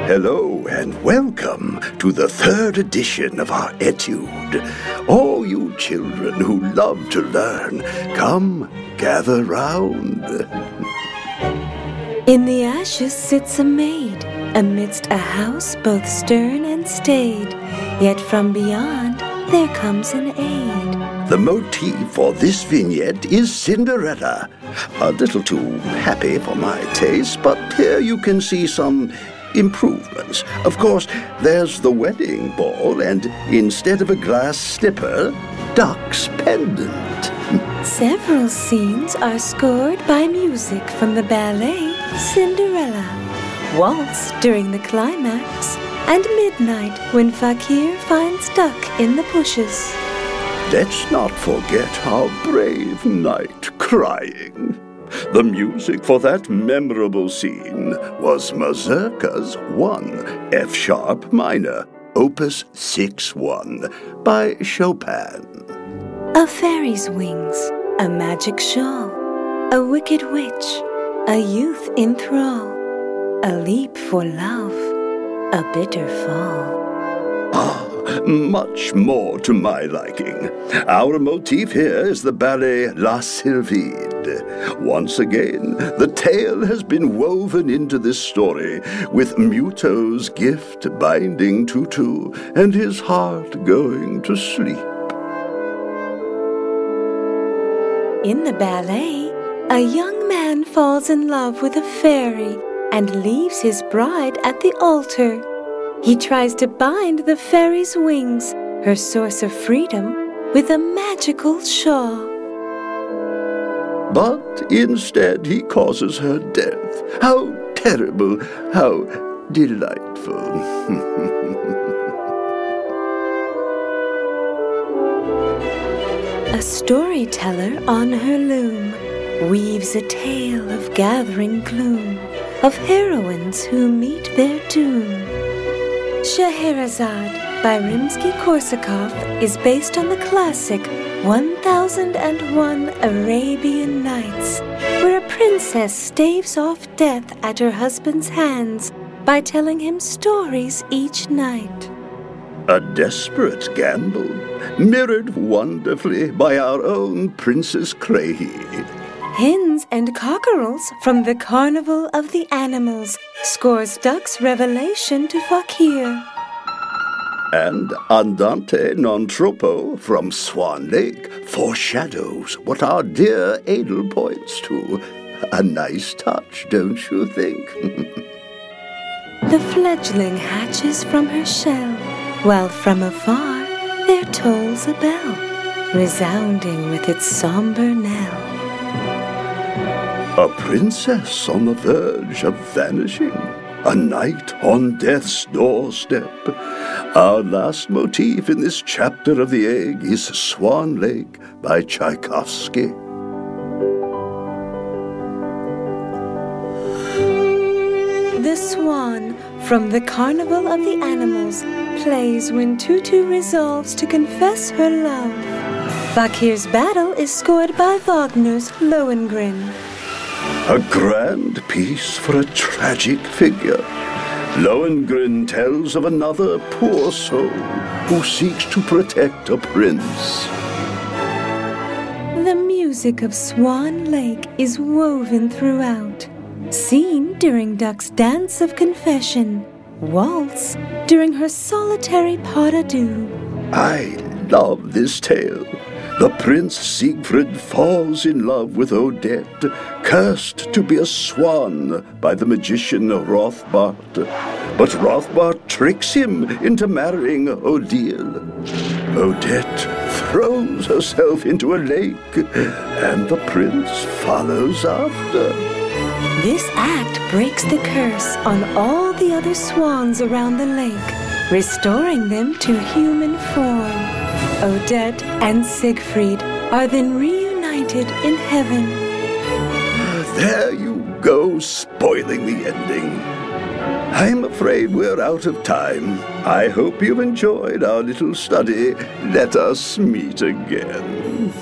Hello and welcome to the third edition of our Etude. All you children who love to learn, come gather round. In the ashes sits a maid, amidst a house both stern and staid. Yet from beyond there comes an aid. The motif for this vignette is Cinderella. A little too happy for my taste, but here you can see some improvements. Of course, there's the wedding ball, and instead of a glass slipper, duck's pendant. Several scenes are scored by music from the ballet Cinderella, waltz during the climax, and midnight when Fakir finds Duck in the bushes. Let's not forget our brave knight crying. The music for that memorable scene was Mazurka's 1 F-sharp minor, Opus 6-1 by Chopin. A fairy's wings, a magic shawl, a wicked witch, a youth in thrall, a leap for love, a bitter fall. Much more to my liking. Our motif here is the ballet La Sylphide. Once again, the tale has been woven into this story, with Muto's gift binding Tutu and his heart going to sleep. In the ballet, a young man falls in love with a fairy and leaves his bride at the altar. He tries to bind the fairy's wings, her source of freedom, with a magical shawl. But instead he causes her death. How terrible, how delightful. A storyteller on her loom weaves a tale of gathering gloom, of heroines who meet their doom. Scheherazade by Rimsky-Korsakov is based on the classic 1001 Arabian Nights, where a princess staves off death at her husband's hands by telling him stories each night. A desperate gamble, mirrored wonderfully by our own Princess Crahy. Hens and cockerels from the Carnival of the Animals scores Duck's revelation to Fakir. And Andante non troppo from Swan Lake foreshadows what our dear Edel points to. A nice touch, don't you think? The fledgling hatches from her shell, while from afar there tolls a bell, resounding with its somber knell. A princess on the verge of vanishing, a knight on death's doorstep. Our last motif in this chapter of the egg is Swan Lake by Tchaikovsky. The swan from the Carnival of the Animals plays when Tutu resolves to confess her love. Fakir's battle is scored by Wagner's Lohengrin. A grand piece for a tragic figure. Lohengrin tells of another poor soul who seeks to protect a prince. The music of Swan Lake is woven throughout. Seen during Duck's dance of confession, waltz during her solitary pas de deux. I love this tale. The Prince Siegfried falls in love with Odette, cursed to be a swan by the magician Rothbart. But Rothbart tricks him into marrying Odile. Odette throws herself into a lake, and the prince follows after. This act breaks the curse on all the other swans around the lake, restoring them to human form. Odette and Siegfried are then reunited in heaven. There you go, spoiling the ending. I'm afraid we're out of time. I hope you've enjoyed our little study. Let us meet again.